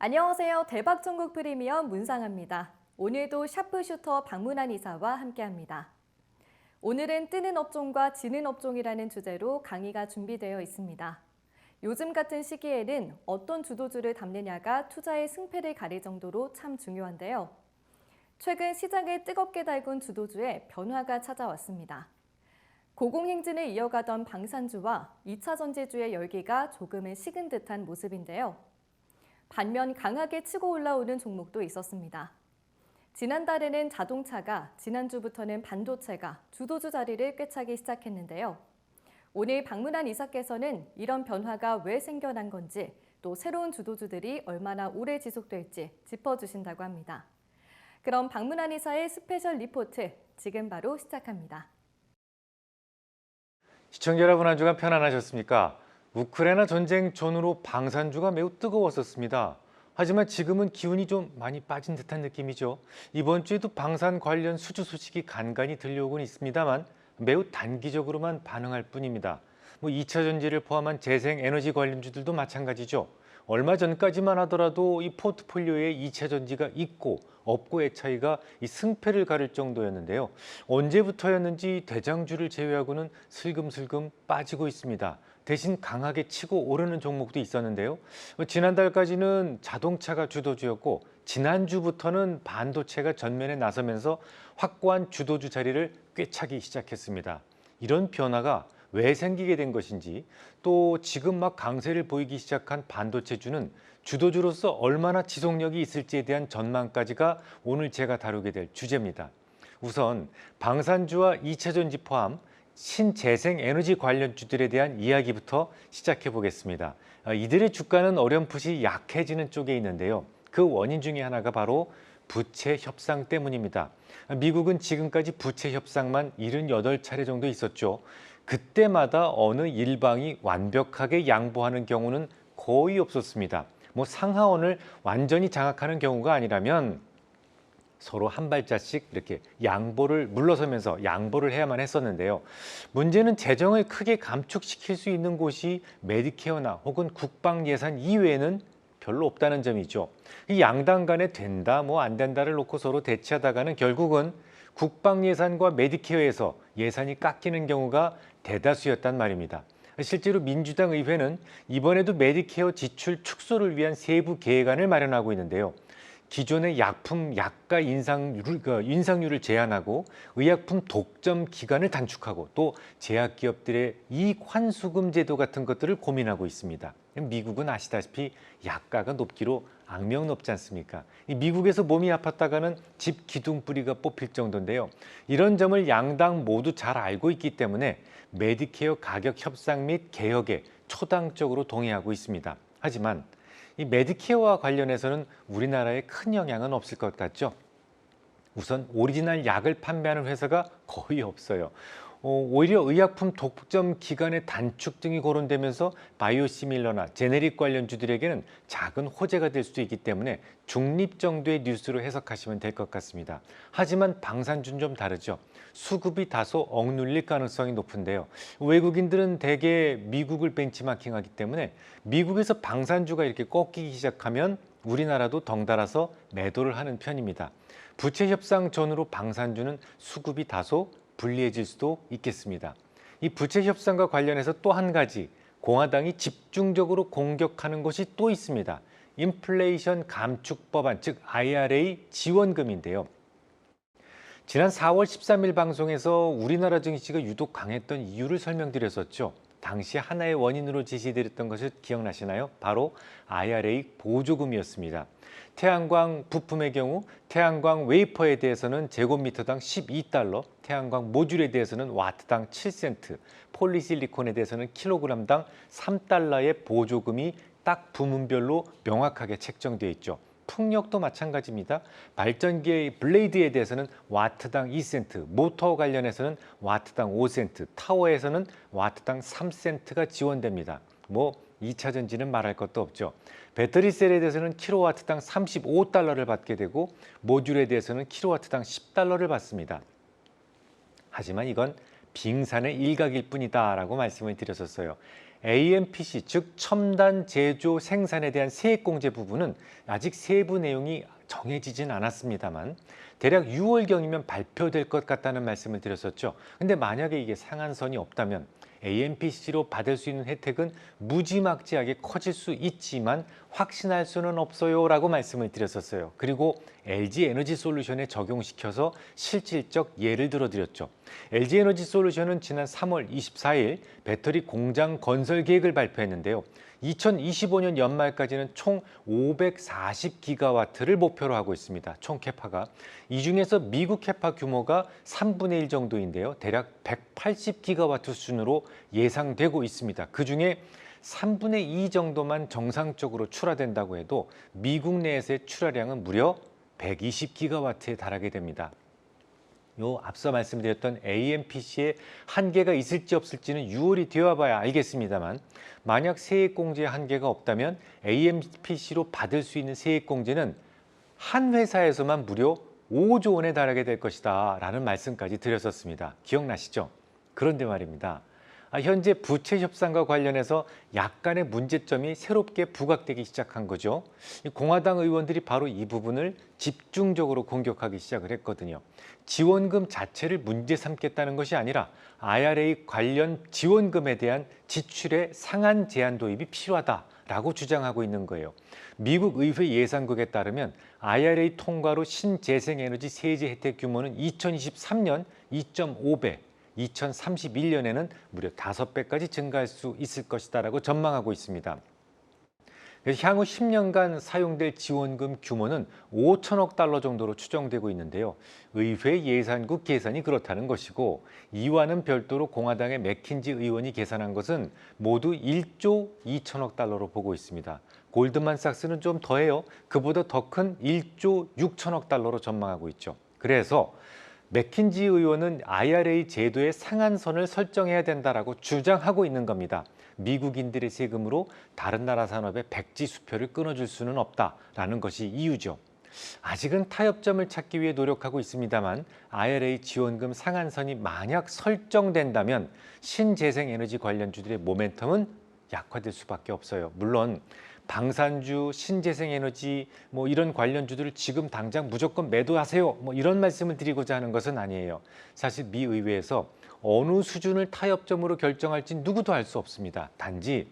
안녕하세요. 대박전국 프리미엄 문상아입니다. 오늘도 샤프슈터 박문환 이사와 함께합니다. 오늘은 뜨는 업종과 지는 업종이라는 주제로 강의가 준비되어 있습니다. 요즘 같은 시기에는 어떤 주도주를 담느냐가 투자의 승패를 가릴 정도로 참 중요한데요. 최근 시장을 뜨겁게 달군 주도주의 변화가 찾아왔습니다. 고공행진을 이어가던 방산주와 2차 전지주의 열기가 조금은 식은 듯한 모습인데요. 반면 강하게 치고 올라오는 종목도 있었습니다. 지난달에는 자동차가, 지난주부터는 반도체가 주도주 자리를 꿰차기 시작했는데요. 오늘 박문환 이사께서는 이런 변화가 왜 생겨난 건지, 또 새로운 주도주들이 얼마나 오래 지속될지 짚어주신다고 합니다. 그럼 박문환 이사의 스페셜 리포트 지금 바로 시작합니다. 시청자 여러분, 한 주간 편안하셨습니까? 우크라이나 전쟁 전후로 방산주가 매우 뜨거웠었습니다. 하지만 지금은 기운이 좀 많이 빠진 듯한 느낌이죠. 이번 주에도 방산 관련 수주 소식이 간간히 들려오곤 있습니다만 매우 단기적으로만 반응할 뿐입니다. 2차 전지를 포함한 재생에너지 관련주들도 마찬가지죠. 얼마 전까지만 하더라도 이 포트폴리오에 2차 전지가 있고 없고의 차이가 이 승패를 가릴 정도였는데요. 언제부터였는지 대장주를 제외하고는 슬금슬금 빠지고 있습니다. 대신 강하게 치고 오르는 종목도 있었는데요. 지난달까지는 자동차가 주도주였고 지난주부터는 반도체가 전면에 나서면서 확고한 주도주 자리를 꿰차기 시작했습니다. 이런 변화가 왜 생기게 된 것인지, 또 지금 막 강세를 보이기 시작한 반도체주는 주도주로서 얼마나 지속력이 있을지에 대한 전망까지가 오늘 제가 다루게 될 주제입니다. 우선 방산주와 2차 전지 포함 신재생 에너지 관련주들에 대한 이야기부터 시작해 보겠습니다. 이들의 주가는 어렴풋이 약해지는 쪽에 있는데요. 그 원인 중에 하나가 바로 부채 협상 때문입니다. 미국은 지금까지 부채 협상만 78차례 정도 있었죠. 그때마다 어느 일방이 완벽하게 양보하는 경우는 거의 없었습니다. 상하원을 완전히 장악하는 경우가 아니라면 서로 한 발자씩 이렇게 물러서면서 양보를 해야만 했었는데요. 문제는 재정을 크게 감축시킬 수 있는 곳이 메디케어나 혹은 국방 예산 이외에는 별로 없다는 점이죠. 이 양당 간에 된다, 안 된다를 놓고 서로 대치하다가는 결국은 국방 예산과 메디케어에서 예산이 깎이는 경우가 대다수였단 말입니다. 실제로 민주당 의회는 이번에도 메디케어 지출 축소를 위한 세부 계획안을 마련하고 있는데요. 기존의 약품 약가 인상률을 제한하고 의약품 독점 기간을 단축하고 또 제약기업들의 이익 환수금 제도 같은 것들을 고민하고 있습니다. 미국은 아시다시피 약가가 높기로 악명 높지 않습니까? 미국에서 몸이 아팠다가는 집 기둥뿌리가 뽑힐 정도인데요. 이런 점을 양당 모두 잘 알고 있기 때문에 메디케어 가격 협상 및 개혁에 초당적으로 동의하고 있습니다. 하지만 이 메디케어와 관련해서는 우리나라에 큰 영향은 없을 것 같죠. 우선 오리지널 약을 판매하는 회사가 거의 없어요. 오히려 의약품 독점 기간의 단축 등이 거론되면서 바이오시밀러나 제네릭 관련주들에게는 작은 호재가 될 수도 있기 때문에 중립 정도의 뉴스로 해석하시면 될 것 같습니다. 하지만 방산주는 좀 다르죠. 수급이 다소 억눌릴 가능성이 높은데요. 외국인들은 대개 미국을 벤치마킹하기 때문에 미국에서 방산주가 이렇게 꺾이기 시작하면 우리나라도 덩달아서 매도를 하는 편입니다. 부채 협상 전후로 방산주는 수급이 다소 불리해질 수도 있겠습니다. 이 부채 협상과 관련해서 또 한 가지 공화당이 집중적으로 공격하는 것이 또 있습니다. 인플레이션 감축 법안, 즉 IRA 지원금인데요. 지난 4월 13일 방송에서 우리나라 증시가 유독 강했던 이유를 설명드렸었죠. 당시 하나의 원인으로 제시드렸던 것을 기억나시나요? 바로 IRA 보조금이었습니다. 태양광 부품의 경우 태양광 웨이퍼에 대해서는 제곱미터당 12달러, 태양광 모듈에 대해서는 와트당 7센트, 폴리실리콘에 대해서는 킬로그램당 3달러의 보조금이 딱 부문별로 명확하게 책정되어 있죠. 풍력도 마찬가지입니다. 발전기의 블레이드에 대해서는 와트당 2센트, 모터 관련해서는 와트당 5센트, 타워에서는 와트당 3센트가 지원됩니다. 2차 전지는 말할 것도 없죠. 배터리 셀에 대해서는 킬로와트당 35달러를 받게 되고 모듈에 대해서는 킬로와트당 10달러를 받습니다. 하지만 이건 빙산의 일각일 뿐이다라고 말씀을 드렸었어요. AMPC, 즉 첨단 제조 생산에 대한 세액공제 부분은 아직 세부 내용이 정해지진 않았습니다만 대략 6월경이면 발표될 것 같다는 말씀을 드렸었죠. 근데 만약에 이게 상한선이 없다면 AMPC로 받을 수 있는 혜택은 무지막지하게 커질 수 있지만 확신할 수는 없어요 라고 말씀을 드렸었어요. 그리고 LG에너지솔루션에 적용시켜서 실질적 예를 들어드렸죠. LG에너지솔루션은 지난 3월 24일 배터리 공장 건설 계획을 발표했는데요. 2025년 연말까지는 총 540기가와트를 목표로 하고 있습니다. 총 캐파가. 이 중에서 미국 캐파 규모가 3분의 1 정도인데요. 대략 180기가와트 수준으로 예상되고 있습니다. 그중에 3분의 2 정도만 정상적으로 출하된다고 해도 미국 내에서의 출하량은 무려 120기가와트에 달하게 됩니다. 앞서 말씀드렸던 AMPC에 한계가 있을지 없을지는 6월이 되어봐야 알겠습니다만 만약 세액공제에 한계가 없다면 AMPC로 받을 수 있는 세액공제는 한 회사에서만 무려 5조 원에 달하게 될 것이다 라는 말씀까지 드렸었습니다. 기억나시죠? 그런데 말입니다. 현재 부채 협상과 관련해서 약간의 문제점이 새롭게 부각되기 시작한 거죠. 공화당 의원들이 바로 이 부분을 집중적으로 공격하기 시작을 했거든요. 지원금 자체를 문제 삼겠다는 것이 아니라 IRA 관련 지원금에 대한 지출의 상한 제한 도입이 필요하다라고 주장하고 있는 거예요. 미국 의회 예산국에 따르면 IRA 통과로 신재생에너지 세제 혜택 규모는 2023년 2.5배, 2031년에는 무려 5배까지 증가할 수 있을 것이다라고 전망하고 있습니다. 그래서 향후 10년간 사용될 지원금 규모는 5천억 달러 정도로 추정되고 있는데요. 의회 예산국 계산이 그렇다는 것이고 이와는 별도로 공화당의 맥킨지 의원이 계산한 것은 모두 1조 2천억 달러로 보고 있습니다. 골드만삭스는 좀 더해요. 그보다 더 큰 1조 6천억 달러로 전망하고 있죠. 그래서 맥킨지 의원은 IRA 제도의 상한선을 설정해야 된다라고 주장하고 있는 겁니다. 미국인들의 세금으로 다른 나라 산업의 백지 수표를 끊어줄 수는 없다라는 것이 이유죠. 아직은 타협점을 찾기 위해 노력하고 있습니다만 IRA 지원금 상한선이 만약 설정된다면 신재생에너지 관련주들의 모멘텀은 약화될 수밖에 없어요. 물론 방산주, 신재생에너지 이런 관련주들을 지금 당장 무조건 매도하세요. 이런 말씀을 드리고자 하는 것은 아니에요. 사실 미 의회에서 어느 수준을 타협점으로 결정할지 누구도 알 수 없습니다. 단지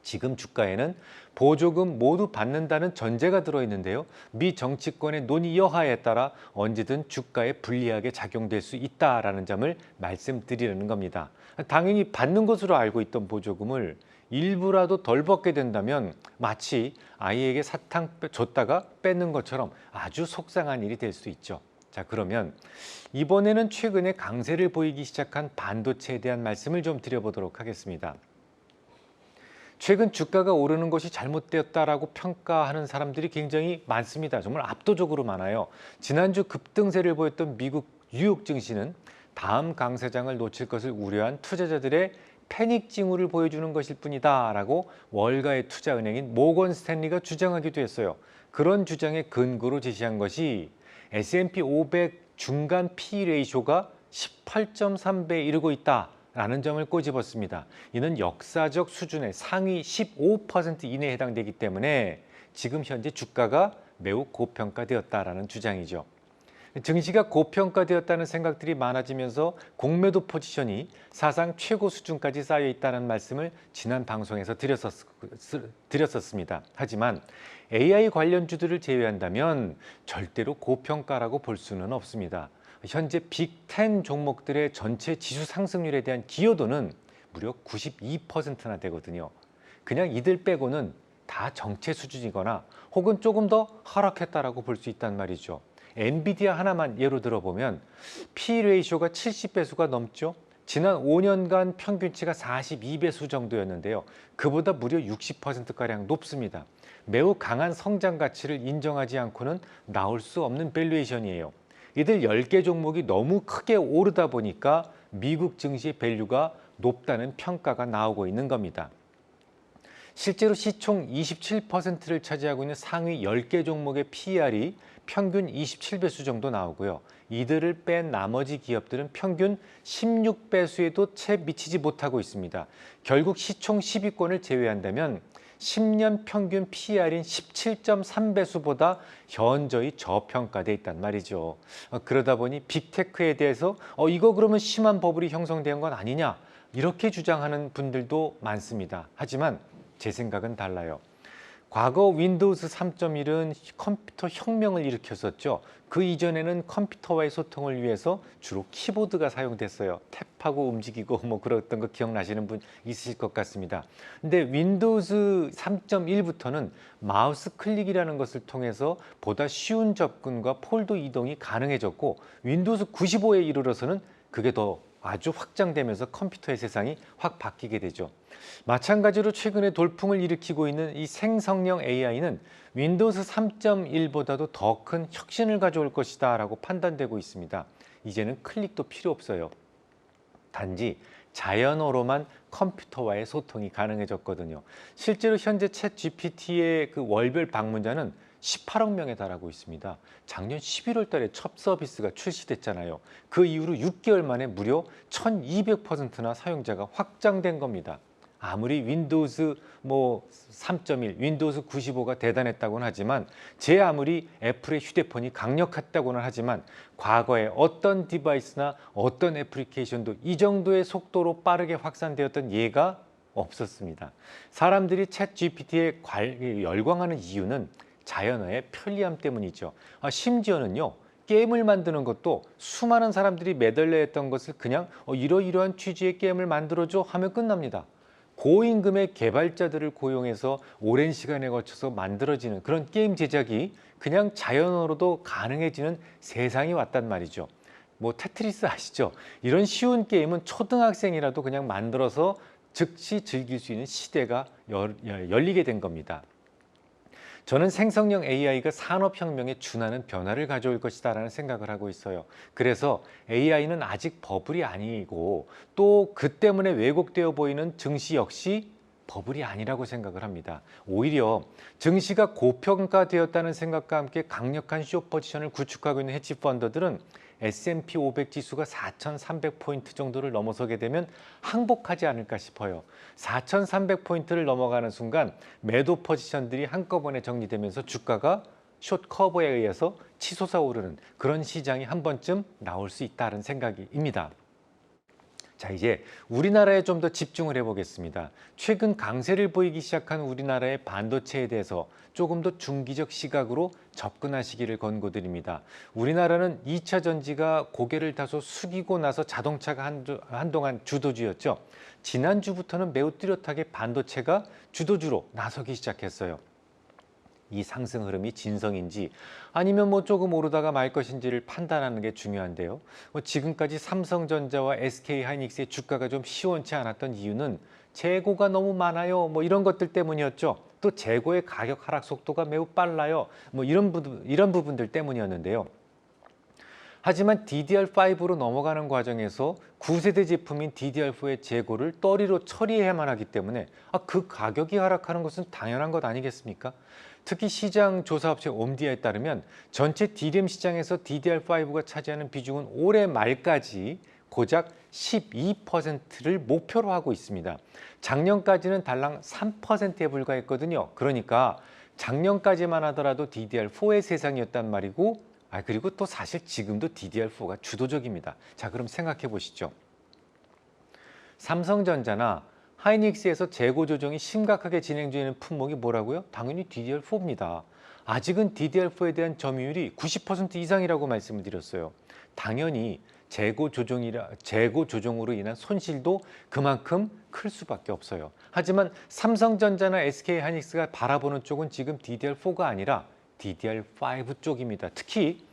지금 주가에는 보조금 모두 받는다는 전제가 들어있는데요. 미 정치권의 논의 여하에 따라 언제든 주가에 불리하게 작용될 수 있다라는 점을 말씀드리려는 겁니다. 당연히 받는 것으로 알고 있던 보조금을 일부라도 덜 받게 된다면 마치 아이에게 사탕 줬다가 뺏는 것처럼 아주 속상한 일이 될 수 있죠. 자, 그러면 이번에는 최근에 강세를 보이기 시작한 반도체에 대한 말씀을 좀 드려보도록 하겠습니다. 최근 주가가 오르는 것이 잘못되었다라고 평가하는 사람들이 굉장히 많습니다. 정말 압도적으로 많아요. 지난주 급등세를 보였던 미국 뉴욕 증시는 다음 강세장을 놓칠 것을 우려한 투자자들의 패닉 징후를 보여주는 것일 뿐이다 라고 월가의 투자은행인 모건 스탠리가 주장하기도 했어요. 그런 주장의 근거로 제시한 것이 S&P 500 중간 P 레이쇼가 18.3배에 이르고 있다라는 점을 꼬집었습니다. 이는 역사적 수준의 상위 15% 이내에 해당되기 때문에 지금 현재 주가가 매우 고평가되었다라는 주장이죠. 증시가 고평가되었다는 생각들이 많아지면서 공매도 포지션이 사상 최고 수준까지 쌓여 있다는 말씀을 지난 방송에서 드렸었습니다. 하지만 AI 관련주들을 제외한다면 절대로 고평가라고 볼 수는 없습니다. 현재 빅10 종목들의 전체 지수 상승률에 대한 기여도는 무려 92%나 되거든요. 그냥 이들 빼고는 다 정체 수준이거나 혹은 조금 더 하락했다라고 볼 수 있단 말이죠. 엔비디아 하나만 예로 들어보면 P 레이쇼가 70배수가 넘죠. 지난 5년간 평균치가 42배수 정도였는데요. 그보다 무려 60%가량 높습니다. 매우 강한 성장 가치를 인정하지 않고는 나올 수 없는 밸류에이션이에요. 이들 10개 종목이 너무 크게 오르다 보니까 미국 증시의 밸류가 높다는 평가가 나오고 있는 겁니다. 실제로 시총 27%를 차지하고 있는 상위 10개 종목의 PER이 평균 27배수 정도 나오고요. 이들을 뺀 나머지 기업들은 평균 16배수에도 채 미치지 못하고 있습니다. 결국 시총 10위권을 제외한다면 10년 평균 PER인 17.3배수보다 현저히 저평가돼 있단 말이죠. 그러다 보니 빅테크에 대해서 이거 그러면 심한 버블이 형성된 건 아니냐 이렇게 주장하는 분들도 많습니다. 하지만 제 생각은 달라요. 과거 윈도우즈 3.1은 컴퓨터 혁명을 일으켰었죠. 그 이전에는 컴퓨터와의 소통을 위해서 주로 키보드가 사용됐어요. 탭하고 움직이고 뭐 그랬던 거 기억나시는 분 있으실 것 같습니다. 근데 윈도우즈 3.1부터는 마우스 클릭이라는 것을 통해서 보다 쉬운 접근과 폴더 이동이 가능해졌고 윈도우즈 95에 이르러서는 그게 더 아주 확장되면서 컴퓨터의 세상이 확 바뀌게 되죠. 마찬가지로 최근에 돌풍을 일으키고 있는 이 생성형 AI는 윈도우즈 3.1보다도 더 큰 혁신을 가져올 것이다 라고 판단되고 있습니다. 이제는 클릭도 필요 없어요. 단지 자연어로만 컴퓨터와의 소통이 가능해졌거든요. 실제로 현재 챗 GPT의 그 월별 방문자는 18억 명에 달하고 있습니다. 작년 11월 달에 첫 서비스가 출시됐잖아요. 그 이후로 6개월 만에 무려 1200%나 사용자가 확장된 겁니다. 아무리 윈도우즈 3.1, 윈도우즈 95가 대단했다고는 하지만 제 아무리 애플의 휴대폰이 강력했다고는 하지만 과거에 어떤 디바이스나 어떤 애플리케이션도 이 정도의 속도로 빠르게 확산되었던 예가 없었습니다. 사람들이 챗 GPT에 열광하는 이유는 자연어의 편리함 때문이죠. 심지어는요. 게임을 만드는 것도 수많은 사람들이 매달려 했던 것을 그냥 이러이러한 취지의 게임을 만들어줘 하면 끝납니다. 고임금의 개발자들을 고용해서 오랜 시간에 걸쳐서 만들어지는 그런 게임 제작이 그냥 자연어로도 가능해지는 세상이 왔단 말이죠. 뭐 테트리스 아시죠? 이런 쉬운 게임은 초등학생이라도 그냥 만들어서 즉시 즐길 수 있는 시대가 열리게 된 겁니다. 저는 생성형 AI가 산업혁명에 준하는 변화를 가져올 것이다 라는 생각을 하고 있어요. 그래서 AI는 아직 버블이 아니고 또 그 때문에 왜곡되어 보이는 증시 역시 버블이 아니라고 생각을 합니다. 오히려 증시가 고평가되었다는 생각과 함께 강력한 숏 포지션을 구축하고 있는 헤지 펀더들은 S&P 500 지수가 4,300포인트 정도를 넘어서게 되면 항복하지 않을까 싶어요. 4,300포인트를 넘어가는 순간 매도 포지션들이 한꺼번에 정리되면서 주가가 숏 커버에 의해서 치솟아 오르는 그런 시장이 한 번쯤 나올 수 있다는 생각입니다. 자, 이제 우리나라에 좀 더 집중을 해보겠습니다. 최근 강세를 보이기 시작한 우리나라의 반도체에 대해서 조금 더 중기적 시각으로 접근하시기를 권고드립니다. 우리나라는 2차 전지가 고개를 다소 숙이고 나서 자동차가 한동안 주도주였죠. 지난주부터는 매우 뚜렷하게 반도체가 주도주로 나서기 시작했어요. 이 상승 흐름이 진성인지 아니면 조금 오르다가 말 것인지를 판단하는 게 중요한데요. 지금까지 삼성전자와 SK하이닉스의 주가가 좀 시원치 않았던 이유는 재고가 너무 많아요. 이런 것들 때문이었죠. 또 재고의 가격 하락 속도가 매우 빨라요. 이런 부분들 때문이었는데요. 하지만 DDR5로 넘어가는 과정에서 9세대 제품인 DDR4의 재고를 떨이로 처리해야만 하기 때문에 그 가격이 하락하는 것은 당연한 것 아니겠습니까? 특히 시장 조사업체 옴디아에 따르면 전체 DRAM 시장에서 DDR5가 차지하는 비중은 올해 말까지 고작 12%를 목표로 하고 있습니다. 작년까지는 달랑 3%에 불과했거든요. 그러니까 작년까지만 하더라도 DDR4의 세상이었단 말이고 그리고 또 사실 지금도 DDR4가 주도적입니다. 자, 그럼 생각해 보시죠. 삼성전자나 하이닉스에서 재고 조정이 심각하게 진행 중인 품목이 뭐라고요? 당연히 DDR4입니다. 아직은 DDR4에 대한 점유율이 90% 이상이라고 말씀을 드렸어요. 당연히 재고 조정으로 인한 손실도 그만큼 클 수밖에 없어요. 하지만 삼성전자나 SK하이닉스가 바라보는 쪽은 지금 DDR4가 아니라 DDR5 쪽입니다. 특히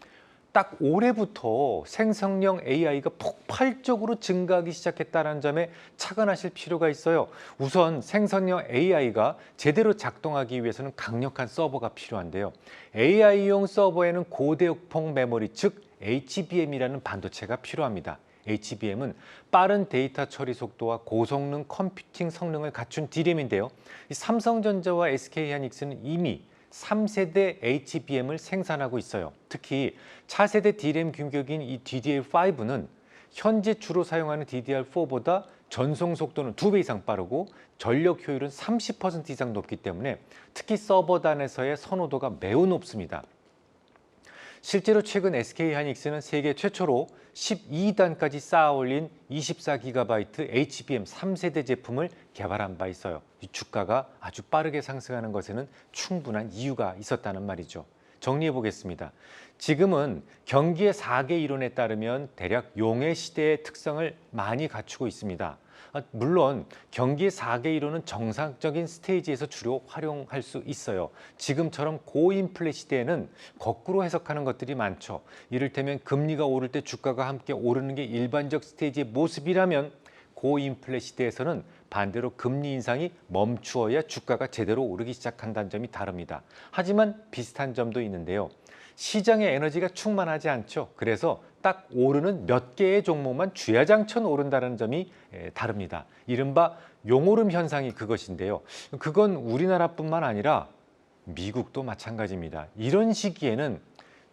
딱 올해부터 생성형 AI가 폭발적으로 증가하기 시작했다는 점에 착안하실 필요가 있어요. 우선 생성형 AI가 제대로 작동하기 위해서는 강력한 서버가 필요한데요. AI용 서버에는 고대역폭 메모리, 즉 HBM이라는 반도체가 필요합니다. HBM은 빠른 데이터 처리 속도와 고성능 컴퓨팅 성능을 갖춘 DRAM인데요. 삼성전자와 SK하이닉스는 이미 3세대 HBM을 생산하고 있어요. 특히 차세대 D램 규격인 이 DDR5는 현재 주로 사용하는 DDR4보다 전송 속도는 2배 이상 빠르고 전력 효율은 30% 이상 높기 때문에 특히 서버단에서의 선호도가 매우 높습니다. 실제로 최근 SK하이닉스는 세계 최초로 12단까지 쌓아 올린 24GB HBM 3세대 제품을 개발한 바 있어요. 이 주가가 아주 빠르게 상승하는 것에는 충분한 이유가 있었다는 말이죠. 정리해 보겠습니다. 지금은 경기의 4개 이론에 따르면 대략 용의 시대의 특성을 많이 갖추고 있습니다. 물론 경기의 4개 이론은 정상적인 스테이지에서 주로 활용할 수 있어요. 지금처럼 고인플레 시대에는 거꾸로 해석하는 것들이 많죠. 이를테면 금리가 오를 때 주가가 함께 오르는 게 일반적 스테이지의 모습이라면 고인플레 시대에서는 반대로 금리 인상이 멈추어야 주가가 제대로 오르기 시작한다는 점이 다릅니다. 하지만 비슷한 점도 있는데요. 시장의 에너지가 충만하지 않죠. 그래서 딱 오르는 몇 개의 종목만 주야장천 오른다는 점이 다릅니다. 이른바 용오름 현상이 그것인데요. 그건 우리나라뿐만 아니라 미국도 마찬가지입니다. 이런 시기에는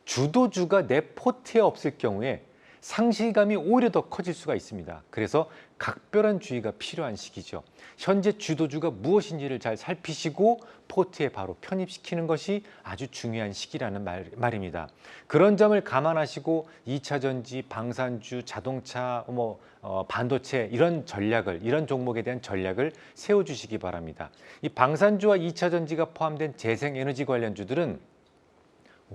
주도주가 내 포트에 없을 경우에 상실감이 오히려 더 커질 수가 있습니다. 그래서 각별한 주의가 필요한 시기죠. 현재 주도주가 무엇인지를 잘 살피시고 포트에 바로 편입시키는 것이 아주 중요한 시기라는 말입니다. 그런 점을 감안하시고 2차 전지, 방산주, 자동차, 반도체 이런 종목에 대한 전략을 세워주시기 바랍니다. 이 방산주와 2차 전지가 포함된 재생에너지 관련주들은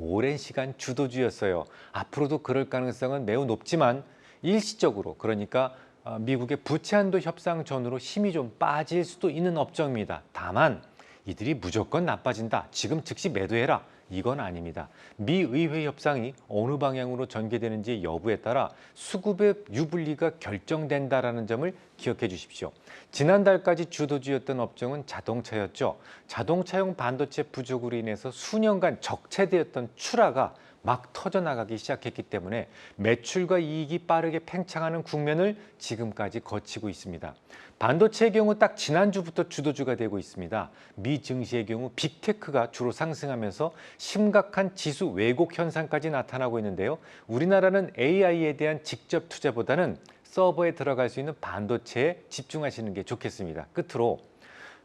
오랜 시간 주도주였어요. 앞으로도 그럴 가능성은 매우 높지만 일시적으로, 그러니까 미국의 부채 한도 협상 전후로 힘이 좀 빠질 수도 있는 업종입니다. 다만 이들이 무조건 나빠진다, 지금 즉시 매도해라, 이건 아닙니다. 미 의회 협상이 어느 방향으로 전개되는지 여부에 따라 수급의 유불리가 결정된다라는 점을 기억해 주십시오. 지난달까지 주도주였던 업종은 자동차였죠. 자동차용 반도체 부족으로 인해서 수년간 적체되었던 출하가 막 터져나가기 시작했기 때문에 매출과 이익이 빠르게 팽창하는 국면을 지금까지 거치고 있습니다. 반도체의 경우 딱 지난주부터 주도주가 되고 있습니다. 미 증시의 경우 빅테크가 주로 상승하면서 심각한 지수 왜곡 현상까지 나타나고 있는데요. 우리나라는 AI에 대한 직접 투자보다는 서버에 들어갈 수 있는 반도체에 집중하시는 게 좋겠습니다. 끝으로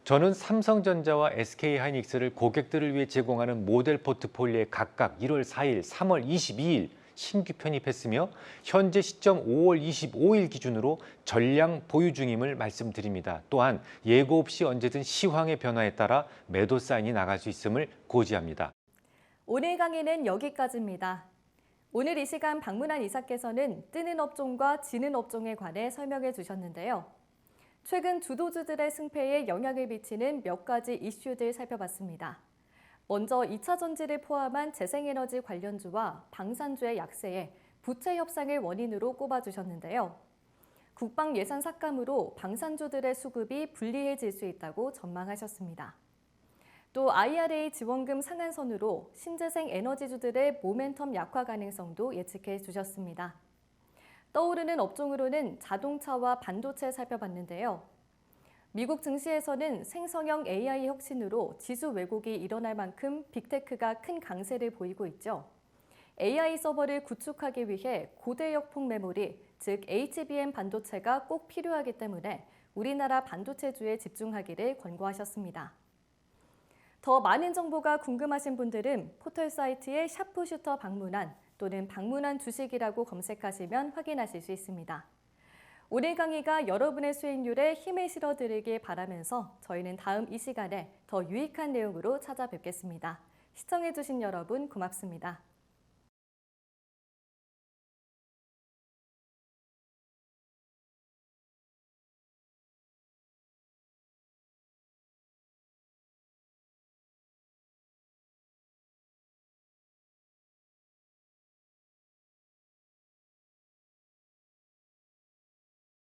저는 삼성전자와 SK하이닉스를 고객들을 위해 제공하는 모델 포트폴리오에 각각 1월 4일, 3월 22일 신규 편입했으며 현재 시점 5월 25일 기준으로 전량 보유 중임을 말씀드립니다. 또한 예고 없이 언제든 시황의 변화에 따라 매도 사인이 나갈 수 있음을 고지합니다. 오늘 강의는 여기까지입니다. 오늘 이 시간 방문한 이사께서는 뜨는 업종과 지는 업종에 관해 설명해 주셨는데요. 최근 주도주들의 승패에 영향을 미치는 몇 가지 이슈들 살펴봤습니다. 먼저 2차 전지를 포함한 재생에너지 관련주와 방산주의 약세에 부채 협상을 원인으로 꼽아주셨는데요. 국방 예산 삭감으로 방산주들의 수급이 불리해질 수 있다고 전망하셨습니다. 또 IRA 지원금 상한선으로 신재생 에너지주들의 모멘텀 약화 가능성도 예측해 주셨습니다. 떠오르는 업종으로는 자동차와 반도체 살펴봤는데요. 미국 증시에서는 생성형 AI 혁신으로 지수 왜곡이 일어날 만큼 빅테크가 큰 강세를 보이고 있죠. AI 서버를 구축하기 위해 고대역폭 메모리, 즉 HBM 반도체가 꼭 필요하기 때문에 우리나라 반도체주에 집중하기를 권고하셨습니다. 더 많은 정보가 궁금하신 분들은 포털 사이트에 샤프슈터 방문한 또는 방문한 주식이라고 검색하시면 확인하실 수 있습니다. 오늘 강의가 여러분의 수익률에 힘을 실어드리길 바라면서 저희는 다음 이 시간에 더 유익한 내용으로 찾아뵙겠습니다. 시청해주신 여러분 고맙습니다.